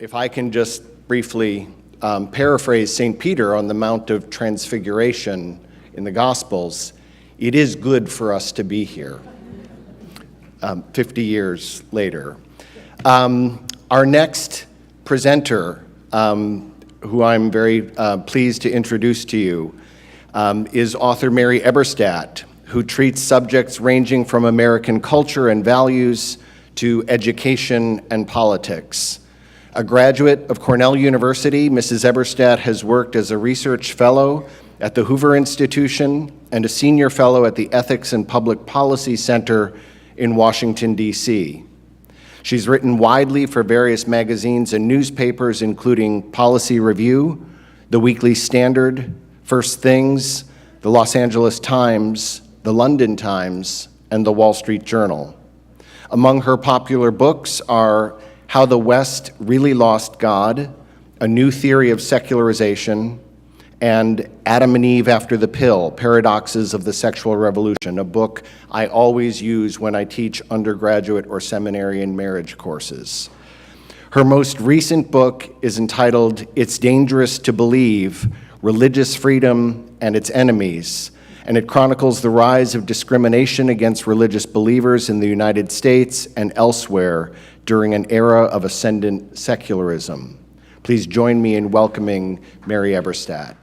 If I can just briefly paraphrase St. Peter on the Mount of Transfiguration in the Gospels, it is good for us to be here 50 years later. Our next presenter, who I'm very pleased to introduce to you, is author Mary Eberstadt, who treats subjects ranging from American culture and values to education and politics. A graduate of Cornell University, Mrs. Eberstadt has worked as a research fellow at the Hoover Institution and a senior fellow at the Ethics and Public Policy Center in Washington, D.C. She's written widely for various magazines and newspapers, including Policy Review, The Weekly Standard, First Things, the Los Angeles Times, the London Times, and the Wall Street Journal. Among her popular books are How the West Really Lost God, A New Theory of Secularization, and Adam and Eve After the Pill, Paradoxes of the Sexual Revolution, a book I always use when I teach undergraduate or seminary and marriage courses. Her most recent book is entitled It's Dangerous to Believe, Religious Freedom and Its Enemies, and it chronicles the rise of discrimination against religious believers in the United States and elsewhere during an era of ascendant secularism. Please join me in welcoming Mary Eberstadt.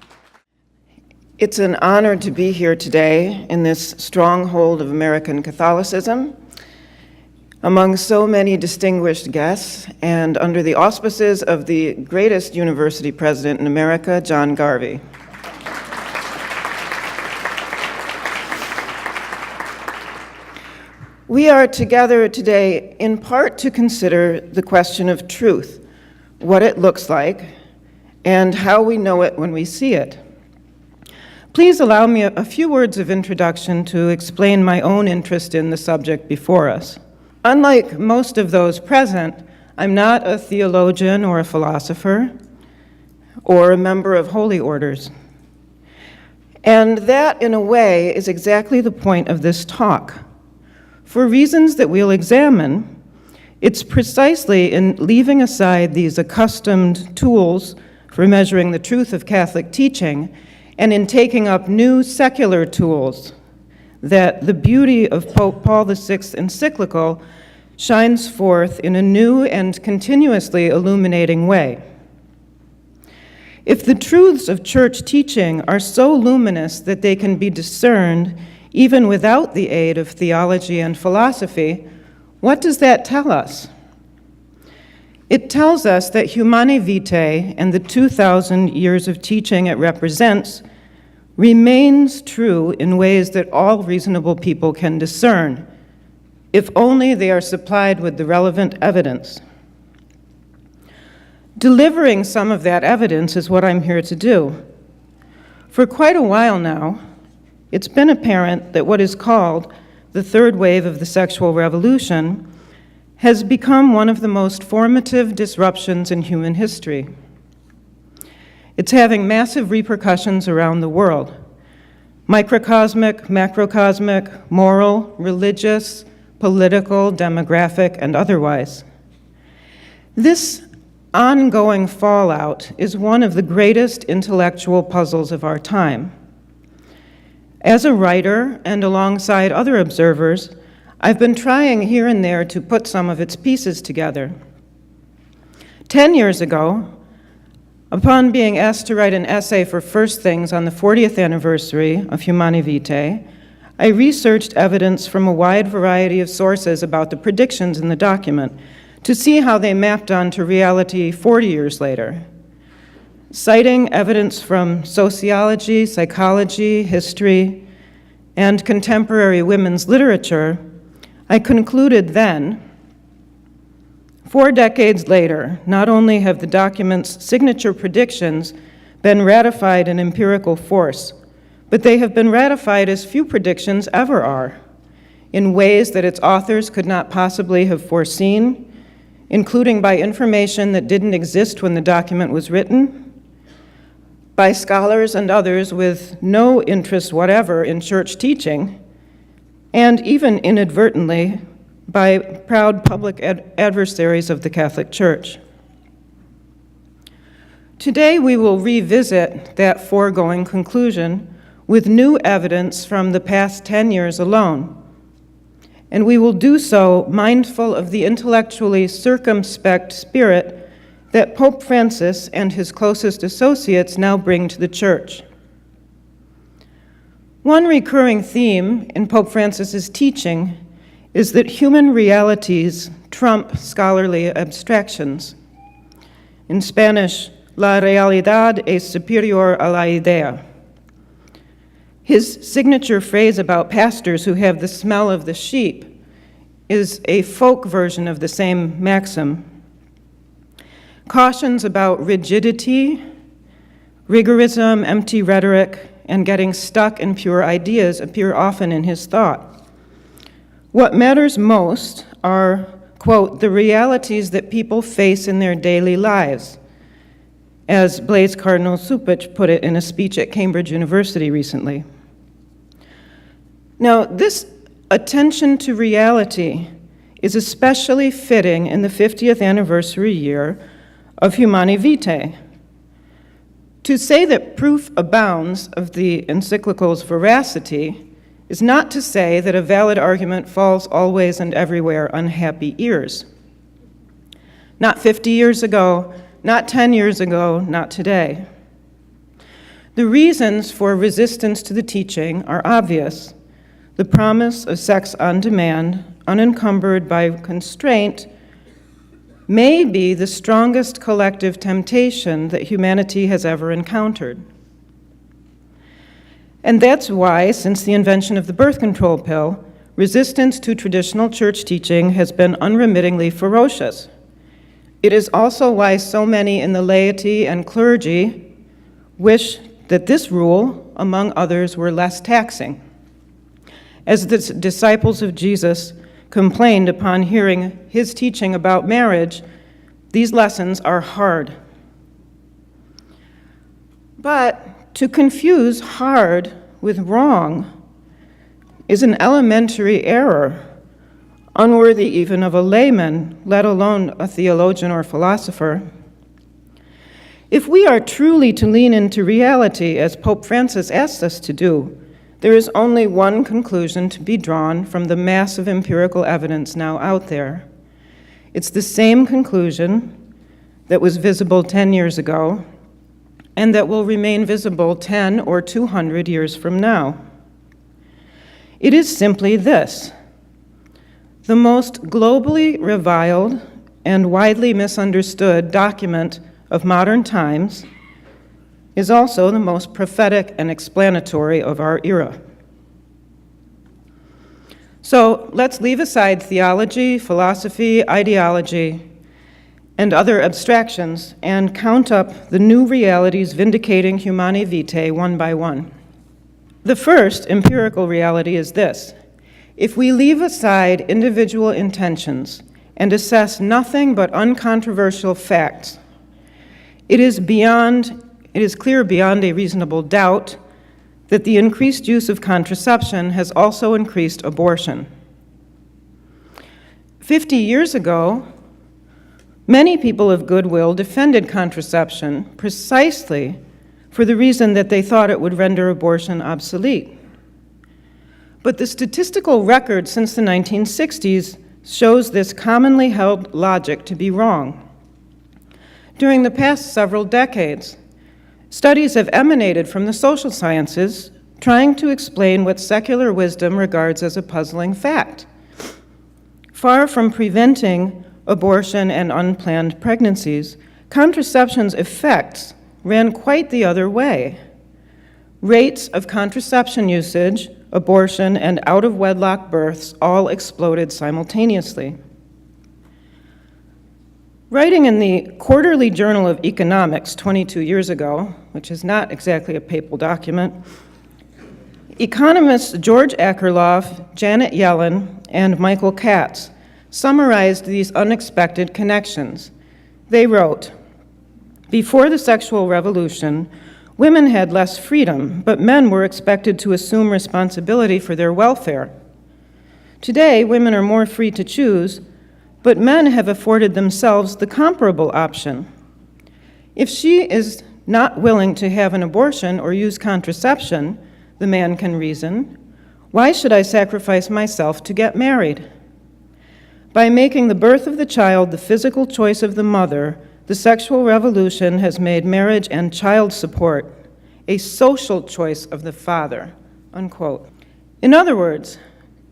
It's an honor to be here today in this stronghold of American Catholicism, among so many distinguished guests, and under the auspices of the greatest university president in America, John Garvey. We are together today in part to consider the question of truth, what it looks like, and how we know it when we see it. Please allow me a few words of introduction to explain my own interest in the subject before us. Unlike most of those present, I'm not a theologian or a philosopher or a member of holy orders. And that, in a way, is exactly the point of this talk. For reasons that we'll examine, it's precisely in leaving aside these accustomed tools for measuring the truth of Catholic teaching and in taking up new secular tools that the beauty of Pope Paul VI's encyclical shines forth in a new and continuously illuminating way. If the truths of church teaching are so luminous that they can be discerned even without the aid of theology and philosophy, what does that tell us? It tells us that Humanae Vitae and the 2,000 years of teaching it represents remains true in ways that all reasonable people can discern, if only they are supplied with the relevant evidence. Delivering some of that evidence is what I'm here to do. For quite a while now, it's been apparent that what is called the third wave of the sexual revolution has become one of the most formative disruptions in human history. It's having massive repercussions around the world: microcosmic, macrocosmic, moral, religious, political, demographic, and otherwise. This ongoing fallout is one of the greatest intellectual puzzles of our time. As a writer, and alongside other observers, I've been trying here and there to put some of its pieces together. 10 years ago, upon being asked to write an essay for First Things on the 40th anniversary of Humanae Vitae, I researched evidence from a wide variety of sources about the predictions in the document to see how they mapped onto reality 40 years later. Citing evidence from sociology, psychology, history, and contemporary women's literature, I concluded then, 4 decades later, not only have the document's signature predictions been ratified in empirical force, but they have been ratified as few predictions ever are, in ways that its authors could not possibly have foreseen, including by information that didn't exist when the document was written, by scholars and others with no interest whatever in church teaching, and even inadvertently by proud public adversaries of the Catholic Church. Today we will revisit that foregoing conclusion with new evidence from the past 10 years alone. And we will do so mindful of the intellectually circumspect spirit that Pope Francis and his closest associates now bring to the Church. One recurring theme in Pope Francis's teaching is that human realities trump scholarly abstractions. In Spanish, la realidad es superior a la idea. His signature phrase about pastors who have the smell of the sheep is a folk version of the same maxim. Cautions about rigidity, rigorism, empty rhetoric, and getting stuck in pure ideas appear often in his thought. What matters most are, quote, the realities that people face in their daily lives, as Blaise Cardinal Supich put it in a speech at Cambridge University recently. Now, this attention to reality is especially fitting in the 50th anniversary year of Humanae Vitae. To say that proof abounds of the encyclical's veracity is not to say that a valid argument falls always and everywhere on happy ears. Not 50 years ago, not 10 years ago, not today. The reasons for resistance to the teaching are obvious. The promise of sex on demand, unencumbered by constraint, may be the strongest collective temptation that humanity has ever encountered. And that's why, since the invention of the birth control pill, resistance to traditional church teaching has been unremittingly ferocious. It is also why so many in the laity and clergy wish that this rule, among others, were less taxing. As the disciples of Jesus complained upon hearing his teaching about marriage, these lessons are hard. But to confuse hard with wrong is an elementary error, unworthy even of a layman, let alone a theologian or philosopher. If we are truly to lean into reality, as Pope Francis asks us to do, there is only one conclusion to be drawn from the mass of empirical evidence now out there. It's the same conclusion that was visible 10 years ago and that will remain visible 10 or 200 years from now. It is simply this: the most globally reviled and widely misunderstood document of modern times is also the most prophetic and explanatory of our era. So let's leave aside theology, philosophy, ideology, and other abstractions and count up the new realities vindicating Humanae Vitae one by one. The first empirical reality is this: if we leave aside individual intentions and assess nothing but uncontroversial facts, it is clear beyond a reasonable doubt that the increased use of contraception has also increased abortion. 50 years ago, many people of goodwill defended contraception precisely for the reason that they thought it would render abortion obsolete. But the statistical record since the 1960s shows this commonly held logic to be wrong. During the past several decades, studies have emanated from the social sciences trying to explain what secular wisdom regards as a puzzling fact. Far from preventing abortion and unplanned pregnancies, contraception's effects ran quite the other way. Rates of contraception usage, abortion, and out-of-wedlock births all exploded simultaneously. Writing in the Quarterly Journal of Economics 22 years ago, which is not exactly a papal document, economists George Akerlof, Janet Yellen, and Michael Katz summarized these unexpected connections. They wrote, "Before the sexual revolution, women had less freedom, but men were expected to assume responsibility for their welfare. Today, women are more free to choose, but men have afforded themselves the comparable option. If she is not willing to have an abortion or use contraception, the man can reason, why should I sacrifice myself to get married? By making the birth of the child the physical choice of the mother, the sexual revolution has made marriage and child support a social choice of the father, unquote. In other words,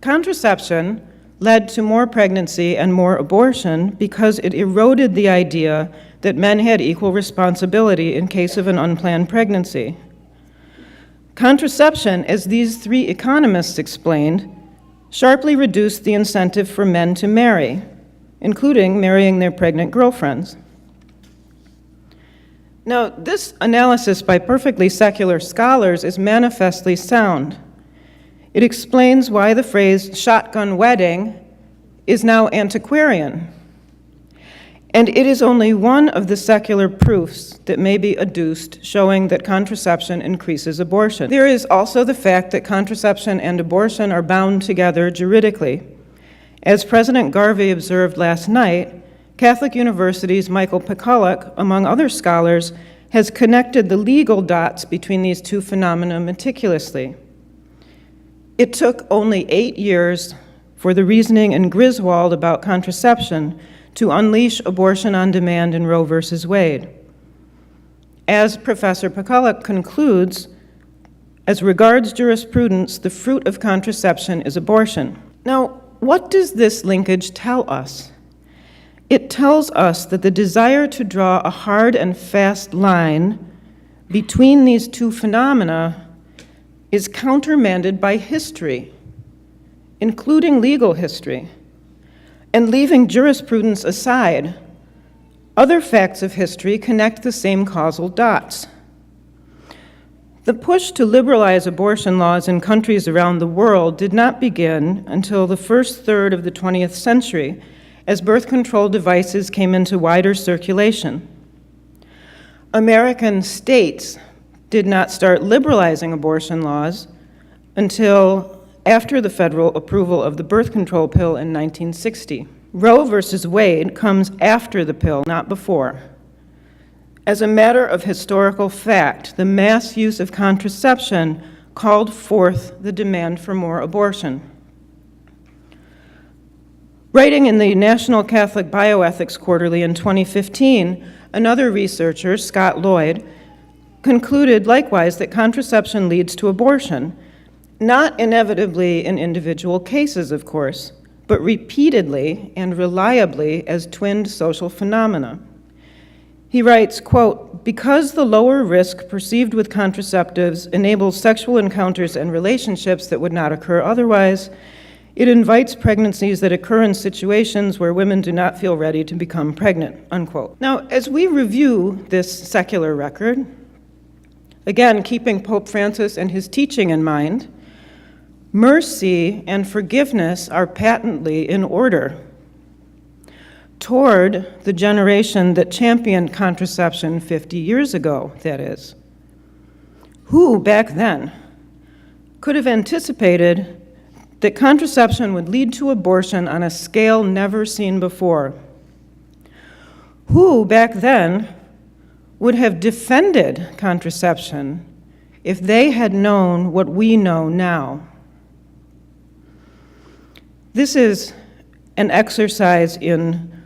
contraception led to more pregnancy and more abortion because it eroded the idea that men had equal responsibility in case of an unplanned pregnancy. Contraception, as these three economists explained, sharply reduced the incentive for men to marry, including marrying their pregnant girlfriends. Now, this analysis by perfectly secular scholars is manifestly sound. It explains why the phrase shotgun wedding is now antiquarian. And it is only one of the secular proofs that may be adduced showing that contraception increases abortion. There is also the fact that contraception and abortion are bound together juridically. As President Garvey observed last night, Catholic University's Michael Pikulik, among other scholars, has connected the legal dots between these two phenomena meticulously. It took only 8 years for the reasoning in Griswold about contraception to unleash abortion on demand in Roe v. Wade. As Professor Pikulik concludes, as regards jurisprudence, the fruit of contraception is abortion. Now, what does this linkage tell us? It tells us that the desire to draw a hard and fast line between these two phenomena is countermanded by history, including legal history. And leaving jurisprudence aside, other facts of history connect the same causal dots. The push to liberalize abortion laws in countries around the world did not begin until the first third of the 20th century, as birth control devices came into wider circulation. American states did not start liberalizing abortion laws until after the federal approval of the birth control pill in 1960. Roe versus Wade comes after the pill, not before. As a matter of historical fact, the mass use of contraception called forth the demand for more abortion. Writing in the National Catholic Bioethics Quarterly in 2015, another researcher, Scott Lloyd, concluded likewise that contraception leads to abortion, not inevitably in individual cases, of course, but repeatedly and reliably as twinned social phenomena. He writes, quote, because the lower risk perceived with contraceptives enables sexual encounters and relationships that would not occur otherwise, it invites pregnancies that occur in situations where women do not feel ready to become pregnant, unquote. Now, as we review this secular record, again, keeping Pope Francis and his teaching in mind, mercy and forgiveness are patently in order toward the generation that championed contraception 50 years ago, that is. Who, back then, could have anticipated that contraception would lead to abortion on a scale never seen before? Who, back then, would have defended contraception if they had known what we know now? This is an exercise in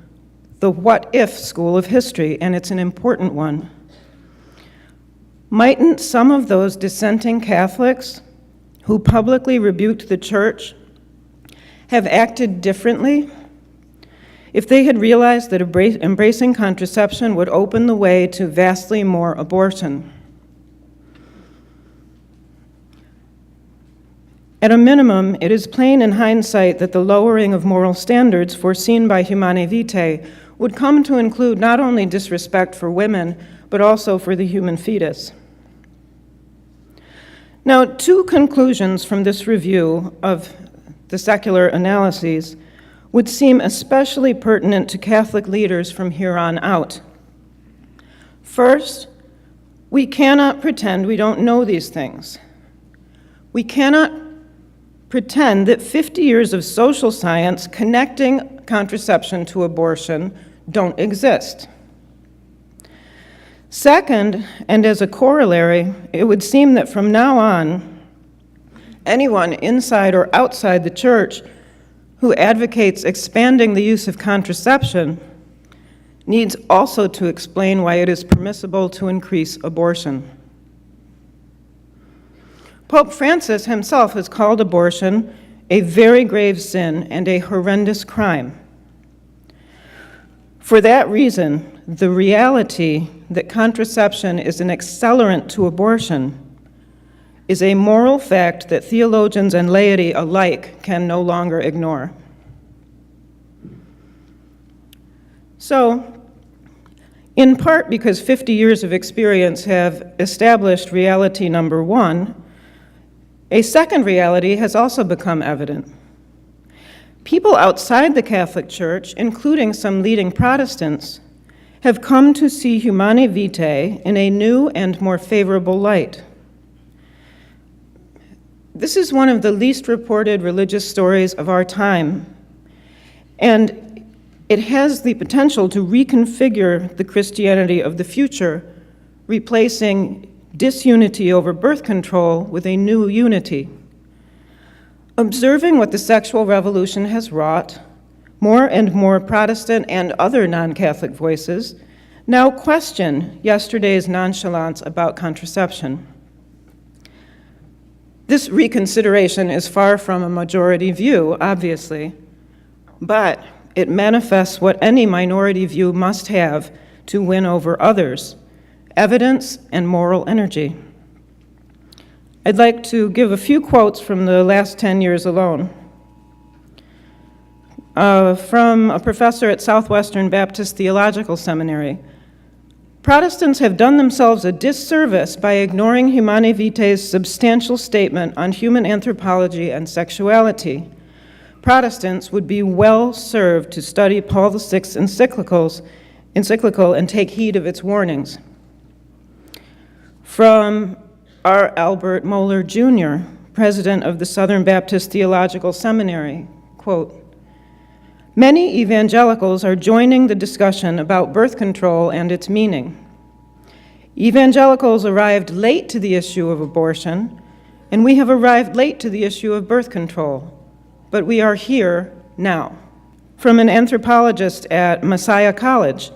the what-if school of history, and it's an important one. Mightn't some of those dissenting Catholics who publicly rebuked the Church have acted differently if they had realized that embracing contraception would open the way to vastly more abortion? At a minimum, it is plain in hindsight that the lowering of moral standards foreseen by Humanae Vitae would come to include not only disrespect for women, but also for the human fetus. Now, two conclusions from this review of the secular analyses would seem especially pertinent to Catholic leaders from here on out. First, we cannot pretend we don't know these things. We cannot pretend that 50 years of social science connecting contraception to abortion don't exist. Second, and as a corollary, it would seem that from now on, anyone inside or outside the church who advocates expanding the use of contraception needs also to explain why it is permissible to increase abortion. Pope Francis himself has called abortion a very grave sin and a horrendous crime. For that reason, the reality that contraception is an accelerant to abortion is a moral fact that theologians and laity alike can no longer ignore. So, in part because 50 years of experience have established reality number one, a second reality has also become evident. People outside the Catholic Church, including some leading Protestants, have come to see Humanae Vitae in a new and more favorable light. This is one of the least reported religious stories of our time, and it has the potential to reconfigure the Christianity of the future, replacing disunity over birth control with a new unity. Observing what the sexual revolution has wrought, more and more Protestant and other non-Catholic voices now question yesterday's nonchalance about contraception. This reconsideration is far from a majority view, obviously, but it manifests what any minority view must have to win over others: evidence and moral energy. I'd like to give a few quotes from the last 10 years alone. From a professor at Southwestern Baptist Theological Seminary. Protestants have done themselves a disservice by ignoring Humanae Vitae's substantial statement on human anthropology and sexuality. Protestants would be well served to study Paul VI's encyclical and take heed of its warnings. From R. Albert Mohler, Jr., president of the Southern Baptist Theological Seminary, quote, "Many evangelicals are joining the discussion about birth control and its meaning. Evangelicals arrived late to the issue of abortion, and we have arrived late to the issue of birth control, but we are here now." From an anthropologist at Messiah College,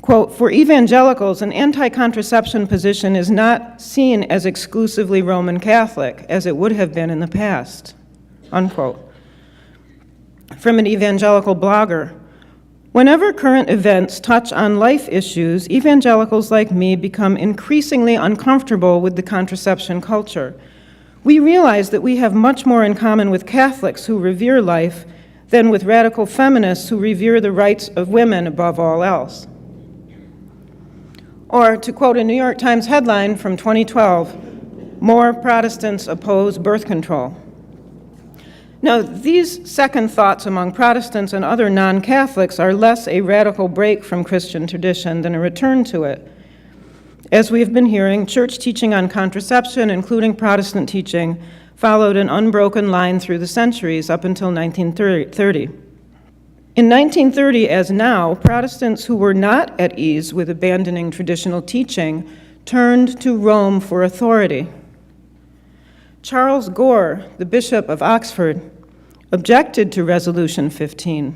quote, "For evangelicals, an anti-contraception position is not seen as exclusively Roman Catholic, as it would have been in the past," unquote. From an evangelical blogger, "Whenever current events touch on life issues, evangelicals like me become increasingly uncomfortable with the contraception culture. We realize that we have much more in common with Catholics who revere life than with radical feminists who revere the rights of women above all else." Or, to quote a New York Times headline from 2012, "More Protestants oppose birth control." Now, these second thoughts among Protestants and other non-Catholics are less a radical break from Christian tradition than a return to it. As we have been hearing, church teaching on contraception, including Protestant teaching, followed an unbroken line through the centuries up until 1930. In 1930, as now, Protestants who were not at ease with abandoning traditional teaching turned to Rome for authority. Charles Gore, the Bishop of Oxford, objected to Resolution 15.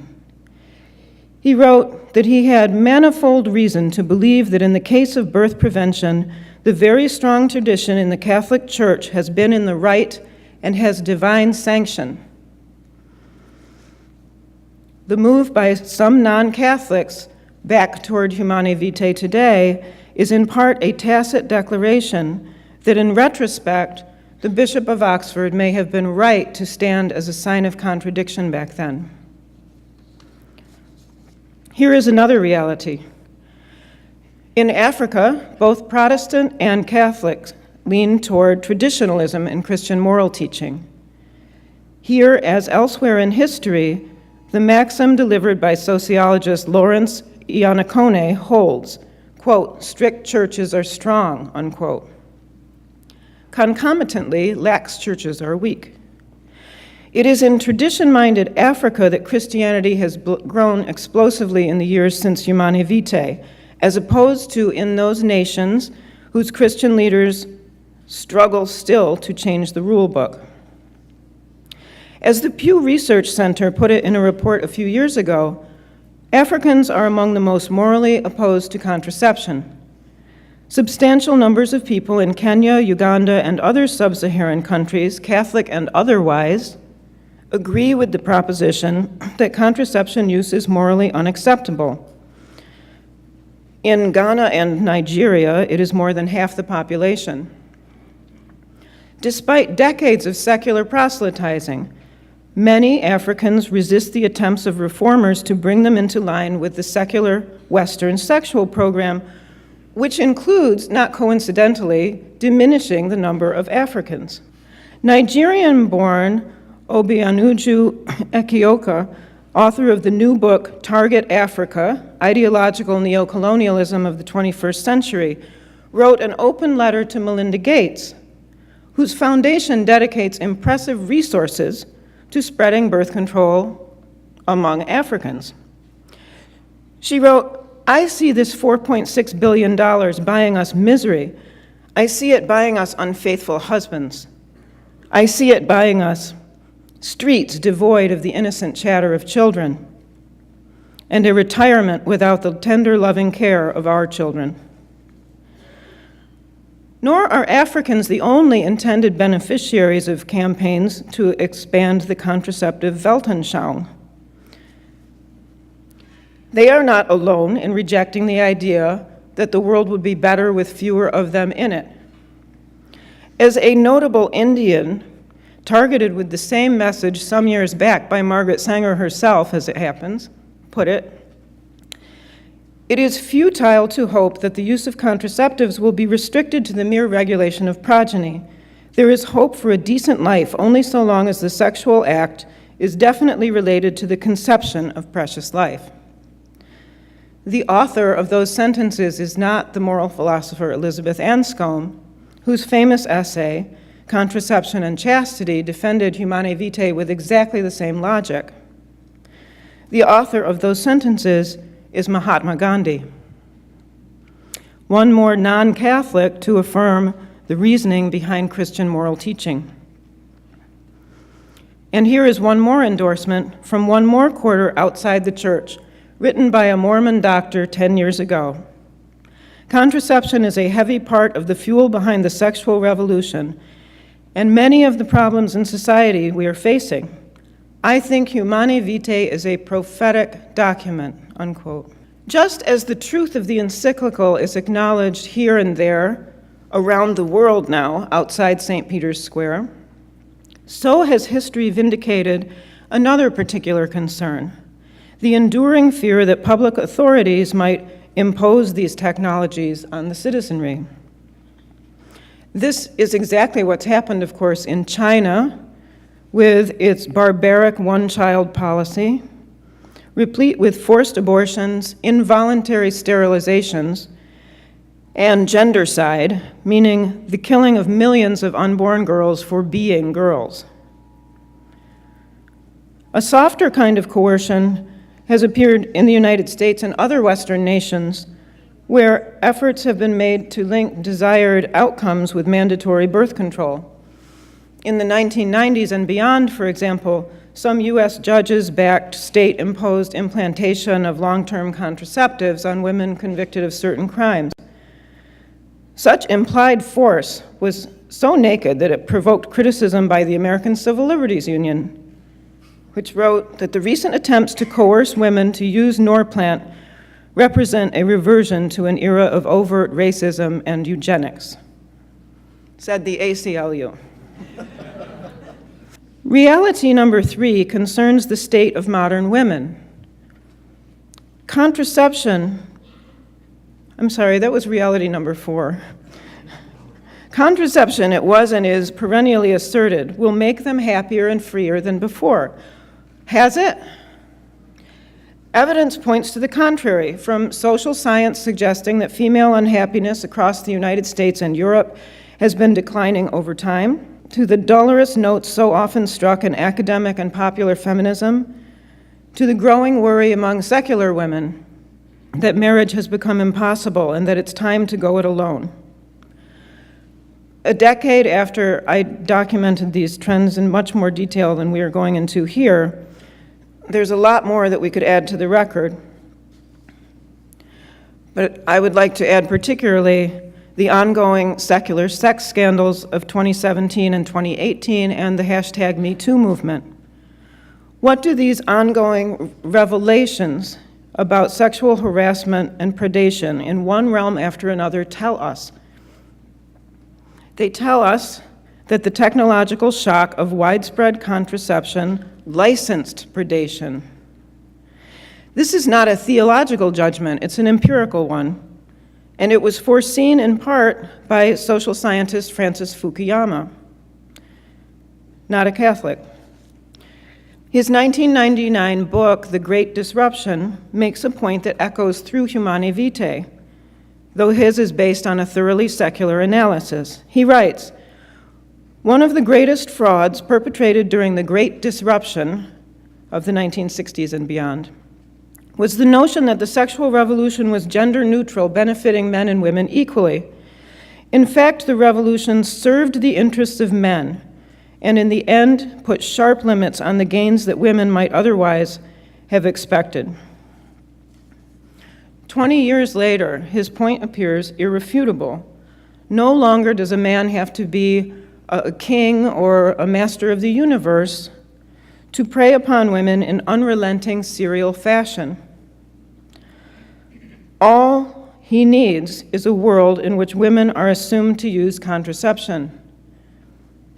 He wrote that he had manifold reason to believe that in the case of birth prevention, the very strong tradition in the Catholic Church has been in the right and has divine sanction. The move by some non-Catholics back toward Humanae Vitae today is in part a tacit declaration that in retrospect, the Bishop of Oxford may have been right to stand as a sign of contradiction back then. Here is another reality. In Africa, both Protestant and Catholics lean toward traditionalism in Christian moral teaching. Here, as elsewhere in history, the maxim delivered by sociologist Lawrence Iannacone holds, quote, "Strict churches are strong," unquote. Concomitantly, lax churches are weak. It is in tradition-minded Africa that Christianity has grown explosively in the years since Humanae Vitae, as opposed to in those nations whose Christian leaders struggle still to change the rule book. As the Pew Research Center put it in a report a few years ago, Africans are among the most morally opposed to contraception. Substantial numbers of people in Kenya, Uganda, and other sub-Saharan countries, Catholic and otherwise, agree with the proposition that contraception use is morally unacceptable. In Ghana and Nigeria, it is more than half the population. Despite decades of secular proselytizing, many Africans resist the attempts of reformers to bring them into line with the secular Western sexual program, which includes, not coincidentally, diminishing the number of Africans. Nigerian-born Obianuju Ekioka, author of the new book, Target Africa, Ideological Neocolonialism of the 21st Century, wrote an open letter to Melinda Gates, whose foundation dedicates impressive resources to spreading birth control among Africans. She wrote, "I see this $4.6 billion buying us misery. I see it buying us unfaithful husbands. I see it buying us streets devoid of the innocent chatter of children, and a retirement without the tender, loving care of our children." Nor are Africans the only intended beneficiaries of campaigns to expand the contraceptive Weltanschauung. They are not alone in rejecting the idea that the world would be better with fewer of them in it. As a notable Indian, targeted with the same message some years back by Margaret Sanger herself, as it happens, put it, "It is futile to hope that the use of contraceptives will be restricted to the mere regulation of progeny. There is hope for a decent life only so long as the sexual act is definitely related to the conception of precious life." The author of those sentences is not the moral philosopher Elizabeth Anscombe, whose famous essay, Contraception and Chastity, defended Humanae Vitae with exactly the same logic. The author of those sentences is Mahatma Gandhi. One more non-Catholic to affirm the reasoning behind Christian moral teaching. And here is one more endorsement from one more quarter outside the church, written by a Mormon doctor 10 years ago. "Contraception is a heavy part of the fuel behind the sexual revolution and many of the problems in society we are facing. I think Humanae Vitae is a prophetic document," unquote. Just as the truth of the encyclical is acknowledged here and there around the world now outside St. Peter's Square, so has history vindicated another particular concern, the enduring fear that public authorities might impose these technologies on the citizenry. This is exactly what's happened, of course, in China with its barbaric one-child policy, replete with forced abortions, involuntary sterilizations, and gendercide, meaning the killing of millions of unborn girls for being girls. A softer kind of coercion has appeared in the United States and other Western nations where efforts have been made to link desired outcomes with mandatory birth control. In the 1990s and beyond, for example, some U.S. judges backed state-imposed implantation of long-term contraceptives on women convicted of certain crimes. Such implied force was so naked that it provoked criticism by the American Civil Liberties Union, which wrote that the recent attempts to coerce women to use Norplant represent a reversion to an era of overt racism and eugenics, said the ACLU. Reality number 3 concerns the state of modern women. Contraception, I'm sorry, that was reality number 4. Contraception, it was and is perennially asserted, will make them happier and freer than before. Has it? Evidence points to the contrary, from social science suggesting that female unhappiness across the United States and Europe has been declining over time, to the dolorous notes so often struck in academic and popular feminism, to the growing worry among secular women that marriage has become impossible and that it's time to go it alone. A decade after I documented these trends in much more detail than we are going into here, there's a lot more that we could add to the record. But I would like to add particularly the ongoing secular sex scandals of 2017 and 2018 and the hashtag #MeToo movement. What do these ongoing revelations about sexual harassment and predation in one realm after another tell us? They tell us that the technological shock of widespread contraception licensed predation. This is not a theological judgment, it's an empirical one, and it was foreseen in part by social scientist Francis Fukuyama, not a Catholic. His 1999 book, The Great Disruption, makes a point that echoes through Humanae Vitae, though his is based on a thoroughly secular analysis. He writes, "One of the greatest frauds perpetrated during the Great Disruption of the 1960s and beyond was the notion that the sexual revolution was gender neutral, benefiting men and women equally. In fact, the revolution served the interests of men, and in the end put sharp limits on the gains that women might otherwise have expected." 20 years later, his point appears irrefutable. No longer does a man have to be a king or a master of the universe to prey upon women in unrelenting serial fashion. All he needs is a world in which women are assumed to use contraception,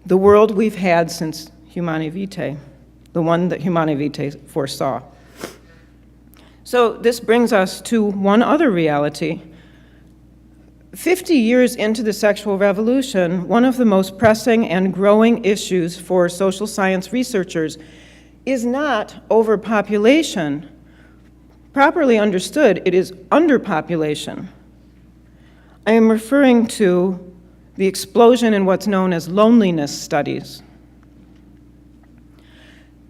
the world we've had since Humanae Vitae, the one that Humanae Vitae foresaw. So this brings us to one other reality. 50 years into the sexual revolution, one of the most pressing and growing issues for social science researchers is not overpopulation. Properly understood, it is underpopulation. I am referring to the explosion in what's known as loneliness studies.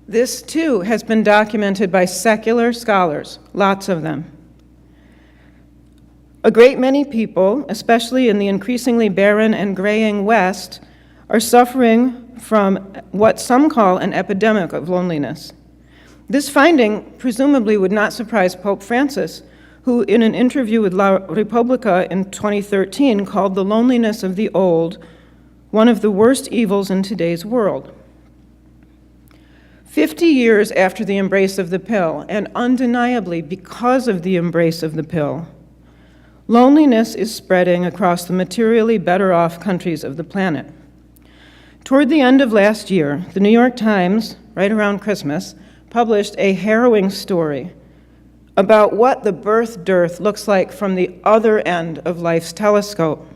This, too, has been documented by secular scholars, lots of them. A great many people, especially in the increasingly barren and graying West, are suffering from what some call an epidemic of loneliness. This finding presumably would not surprise Pope Francis, who in an interview with La Repubblica in 2013 called the loneliness of the old one of the worst evils in today's world. 50 years after the embrace of the pill, and undeniably because of the embrace of the pill, loneliness is spreading across the materially better off countries of the planet. Toward the end of last year, the New York Times, right around Christmas, published a harrowing story about what the birth dearth looks like from the other end of life's telescope.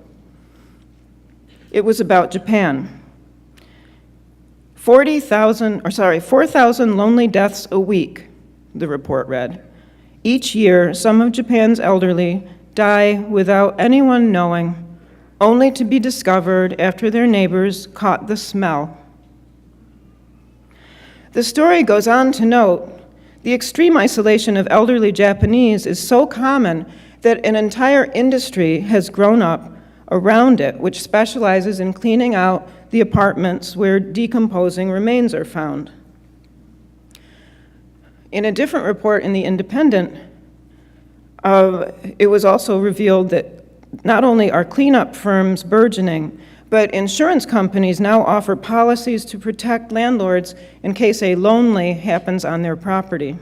It was about Japan. 4,000 lonely deaths a week, the report read. Each year, some of Japan's elderly die without anyone knowing, only to be discovered after their neighbors caught the smell. The story goes on to note, the extreme isolation of elderly Japanese is so common that an entire industry has grown up around it, which specializes in cleaning out the apartments where decomposing remains are found. In a different report in The Independent, it was also revealed that not only are cleanup firms burgeoning, but insurance companies now offer policies to protect landlords in case a lonely happens on their property.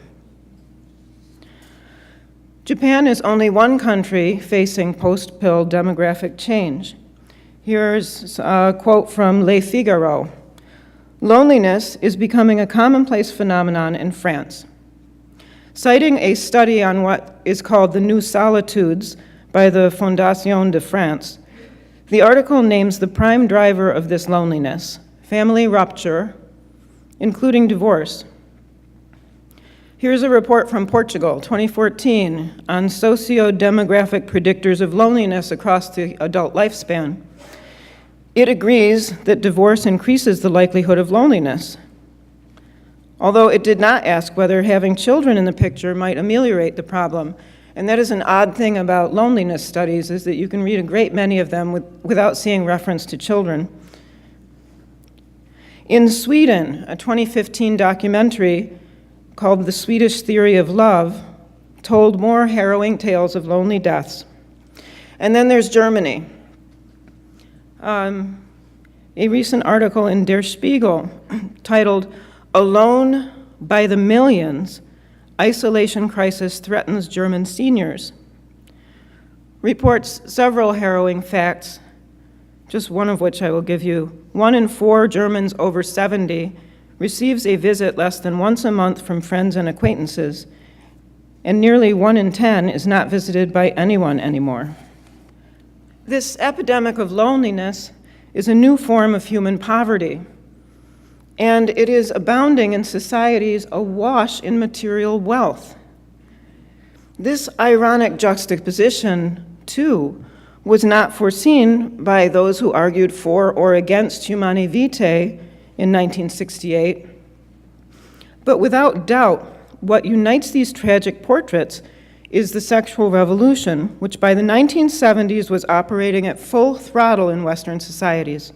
Japan is only one country facing post-pill demographic change. Here's a quote from Le Figaro. "Loneliness is becoming a commonplace phenomenon in France." Citing a study on what is called the New Solitudes by the Fondation de France, the article names the prime driver of this loneliness, family rupture, including divorce. Here's a report from Portugal, 2014, on socio-demographic predictors of loneliness across the adult lifespan. It agrees that divorce increases the likelihood of loneliness, although it did not ask whether having children in the picture might ameliorate the problem, And that is an odd thing about loneliness studies, is that you can read a great many of them without seeing reference to children. In Sweden, a 2015 documentary called The Swedish Theory of Love told more harrowing tales of lonely deaths. And then there's Germany. A recent article in Der Spiegel titled, "Alone by the Millions, Isolation Crisis Threatens German Seniors," reports several harrowing facts, just one of which I will give you. 1 in 4 Germans over 70 receives a visit less than once a month from friends and acquaintances, and nearly 1 in 10 is not visited by anyone anymore. This epidemic of loneliness is a new form of human poverty, and it is abounding in societies awash in material wealth. This ironic juxtaposition, too, was not foreseen by those who argued for or against Humanae Vitae in 1968. But without doubt, what unites these tragic portraits is the sexual revolution, which by the 1970s was operating at full throttle in Western societies,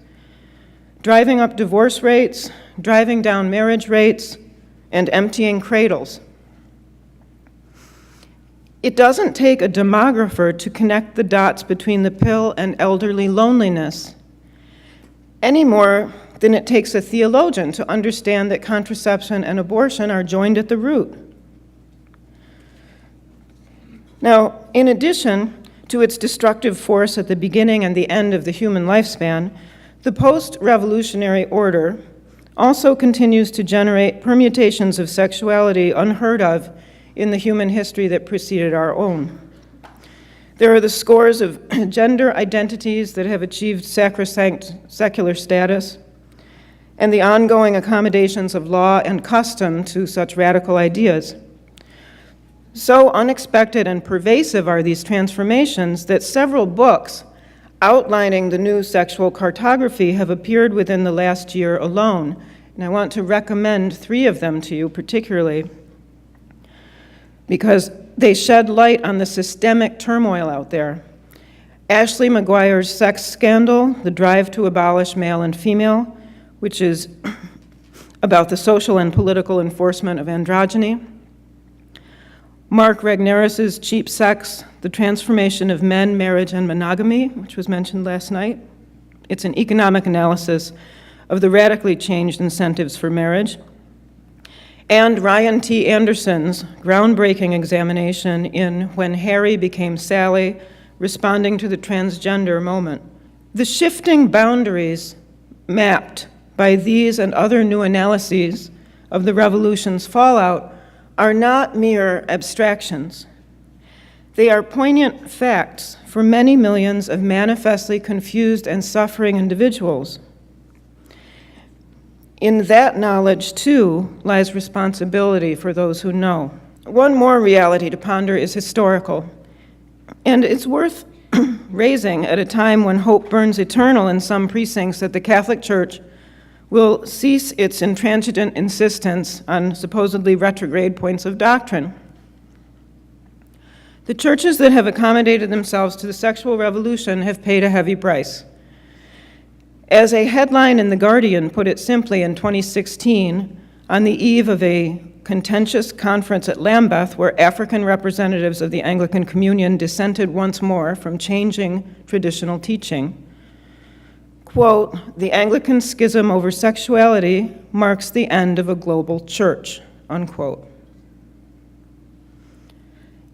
driving up divorce rates, driving down marriage rates, and emptying cradles. It doesn't take a demographer to connect the dots between the pill and elderly loneliness, any more than it takes a theologian to understand that contraception and abortion are joined at the root. Now, in addition to its destructive force at the beginning and the end of the human lifespan, the post-revolutionary order also continues to generate permutations of sexuality unheard of in the human history that preceded our own. There are the scores of gender identities that have achieved sacrosanct secular status, and the ongoing accommodations of law and custom to such radical ideas. So unexpected and pervasive are these transformations that several books outlining the new sexual cartography have appeared within the last year alone. And I want to recommend 3 of them to you particularly, because they shed light on the systemic turmoil out there. Ashley McGuire's Sex Scandal, The Drive to Abolish Male and Female, which is about the social and political enforcement of androgyny. Mark Regnerus's Cheap Sex, The Transformation of Men, Marriage, and Monogamy, which was mentioned last night. It's an economic analysis of the radically changed incentives for marriage. And Ryan T. Anderson's groundbreaking examination in When Harry Became Sally, Responding to the Transgender Moment. The shifting boundaries mapped by these and other new analyses of the revolution's fallout are not mere abstractions. They are poignant facts for many millions of manifestly confused and suffering individuals. In that knowledge, too, lies responsibility for those who know. One more reality to ponder is historical, and it's worth raising at a time when hope burns eternal in some precincts that the Catholic Church will cease its intransigent insistence on supposedly retrograde points of doctrine. The churches that have accommodated themselves to the sexual revolution have paid a heavy price. As a headline in The Guardian put it simply in 2016, on the eve of a contentious conference at Lambeth where African representatives of the Anglican Communion dissented once more from changing traditional teaching, quote, "The Anglican schism over sexuality marks the end of a global church," unquote.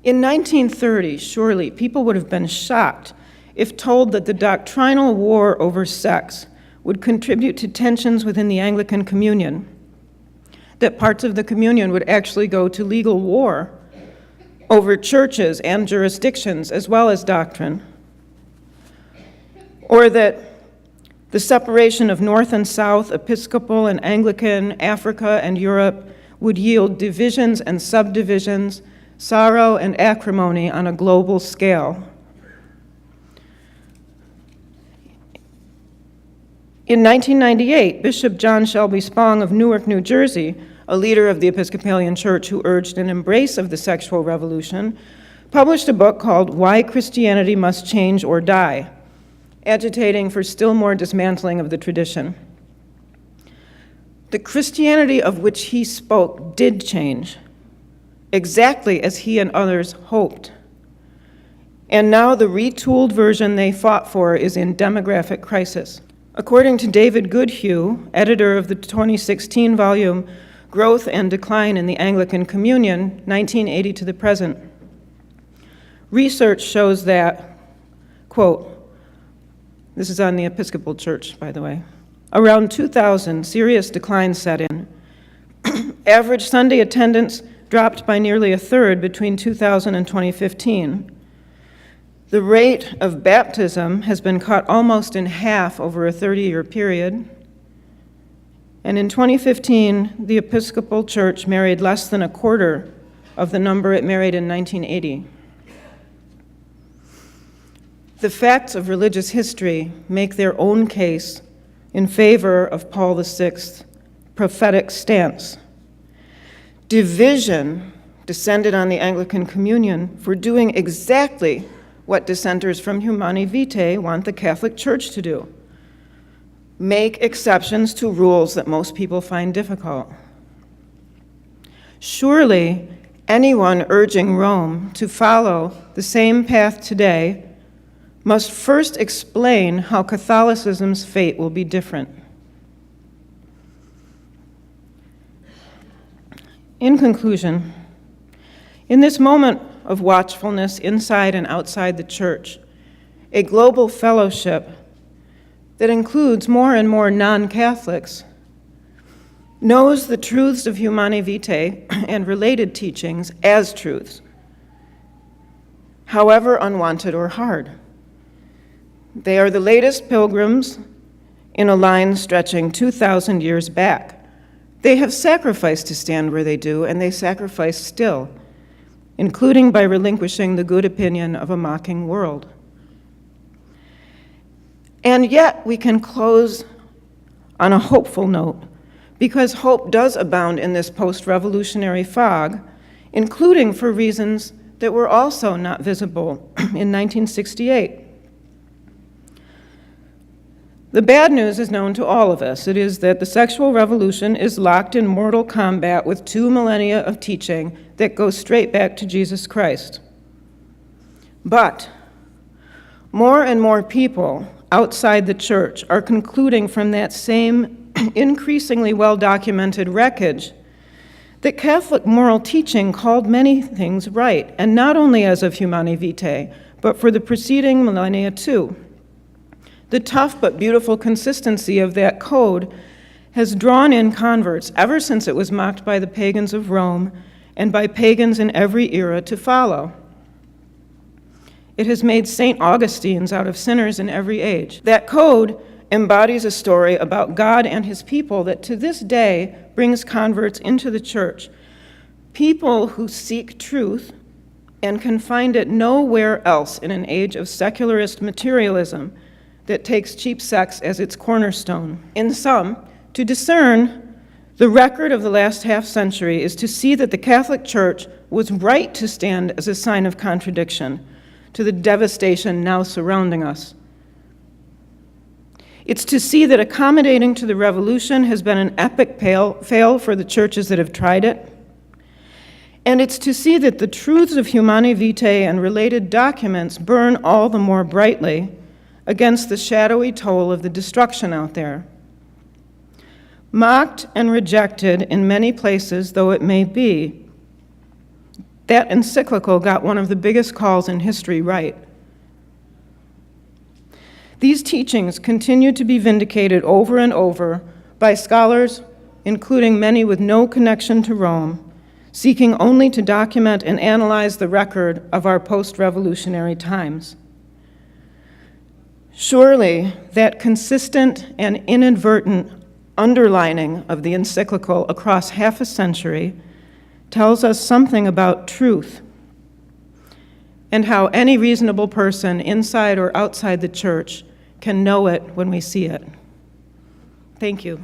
In 1930, surely, people would have been shocked if told that the doctrinal war over sex would contribute to tensions within the Anglican Communion, that parts of the communion would actually go to legal war over churches and jurisdictions as well as doctrine, or that the separation of North and South, Episcopal and Anglican, Africa and Europe would yield divisions and subdivisions, sorrow and acrimony on a global scale. In 1998, Bishop John Shelby Spong of Newark, New Jersey, a leader of the Episcopalian Church who urged an embrace of the sexual revolution, published a book called Why Christianity Must Change or Die, agitating for still more dismantling of the tradition. The Christianity of which he spoke did change, exactly as he and others hoped. And now the retooled version they fought for is in demographic crisis. According to David Goodhue, editor of the 2016 volume Growth and Decline in the Anglican Communion, 1980 to the Present, research shows that, quote, this is on the Episcopal Church, by the way, around 2000, serious decline set in. Average Sunday attendance dropped by nearly a third between 2000 and 2015. The rate of baptism has been cut almost in half over a 30-year period. And in 2015, the Episcopal Church married less than a quarter of the number it married in 1980. The facts of religious history make their own case in favor of Paul VI's prophetic stance. Division descended on the Anglican Communion for doing exactly what dissenters from Humanae Vitae want the Catholic Church to do: make exceptions to rules that most people find difficult. Surely, anyone urging Rome to follow the same path today must first explain how Catholicism's fate will be different. In conclusion, in this moment of watchfulness inside and outside the Church, a global fellowship that includes more and more non-Catholics knows the truths of Humanae Vitae and related teachings as truths, however unwanted or hard. They are the latest pilgrims in a line stretching 2,000 years back. They have sacrificed to stand where they do, and they sacrifice still, including by relinquishing the good opinion of a mocking world. And yet we can close on a hopeful note, because hope does abound in this post-revolutionary fog, including for reasons that were also not visible in 1968. The bad news is known to all of us. It is that the sexual revolution is locked in mortal combat with 2 millennia of teaching that goes straight back to Jesus Christ. But more and more people outside the Church are concluding from that same increasingly well-documented wreckage that Catholic moral teaching called many things right, and not only as of Humanae Vitae, but for the preceding millennia too. The tough but beautiful consistency of that code has drawn in converts ever since it was mocked by the pagans of Rome and by pagans in every era to follow. It has made St. Augustines out of sinners in every age. That code embodies a story about God and his people that to this day brings converts into the Church, people who seek truth and can find it nowhere else in an age of secularist materialism that takes cheap sex as its cornerstone. In sum, to discern the record of the last half-century is to see that the Catholic Church was right to stand as a sign of contradiction to the devastation now surrounding us. It's to see that accommodating to the revolution has been an epic fail for the churches that have tried it. And it's to see that the truths of Humanae Vitae and related documents burn all the more brightly against the shadowy toll of the destruction out there. Mocked and rejected in many places, though it may be, that encyclical got one of the biggest calls in history right. These teachings continue to be vindicated over and over by scholars, including many with no connection to Rome, seeking only to document and analyze the record of our post-revolutionary times. Surely, that consistent and inadvertent underlining of the encyclical across half a century tells us something about truth and how any reasonable person inside or outside the Church can know it when we see it. Thank you.